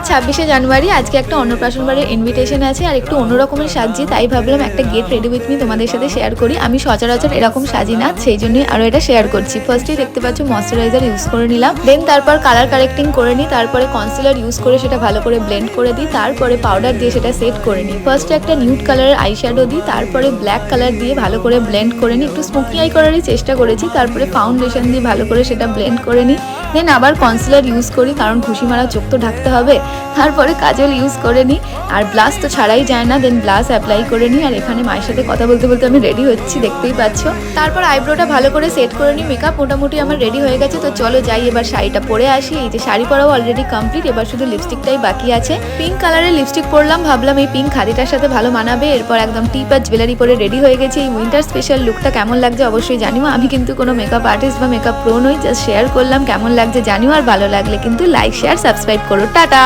আজ 26শে জানুয়ারি। আজকে একটা অন্নপ্রাশন বাড়ির ইনভিটেশন আছে আর একটু অন্যরকমের সাজি, তাই ভাবলাম একটা গেট রেডি উইথ মি তোমাদের সাথে শেয়ার করি। আমি সচরাচর এরকম সাজি না, সেই জন্যই আরো এটা শেয়ার করছি। ফার্স্টেই দেখতে পাচ্ছ ময়শ্চারাইজার ইউজ করে নিলাম, দেন তারপর কালার কারেক্টিং করে নিই, তারপরে কনসিলার ইউজ করে সেটা ভালো করে ব্লেন্ড করে দিই, তারপরে পাউডার দিয়ে সেটা সেট করে নিই। ফার্স্টে একটা নিউড কালারের আইশ্যাডো দিই, তারপরে ব্ল্যাক কালার দিয়ে ভালো করে ব্লেন্ড করে নিই, একটু স্মোকি আই করারই চেষ্টা করেছি, তারপরে ফাউন্ডেশন দিয়ে ভালো করে সেটা ব্লেন্ড করে নিই, দেন আবার কনসিলার ইউজ করি কারণ ঘুষি মারা চোখ তো ঢাকতে হবে, তারপরে কাজল ইউজ করে নিই, আর ব্লাশ তো ছাড়াই যায় না, দেন ব্লাশ অ্যাপ্লাই করে নিই। আর এখানে মায়ের সাথে কথা বলতে বলতে আমি রেডি হচ্ছি, দেখতেই পাচ্ছ। তারপর আইব্রোটা ভালো করে সেট করে নিই, মেকআপ মোটামুটি আমার রেডি হয়ে গেছে। তো চলো যাই এবার শাড়িটা পরে আসি। এই যে শাড়ি পরাও অলরেডি কমপ্লিট, এবার শুধু লিপস্টিকটাই বাকি আছে। পিঙ্ক কালারের লিপস্টিক পরলাম, ভাবলাম এই পিঙ্ক খাদিটার সাথে ভালো মানাবে। এরপর একদম টিপ আর জুয়েলারি পরে রেডি হয়ে গেছি। এই উইন্টার স্পেশাল লুকটা কেমন লাগছে অবশ্যই জানিও। আমি কিন্তু কোনো মেকআপ আর্টিস্ট বা মেকআপ প্রো নই, জাস্ট শেয়ার করলাম কেমন লাগছে জানিও। আর ভালো লাগলে কিন্তু লাইক শেয়ার সাবস্ক্রাইব করো। টাটা।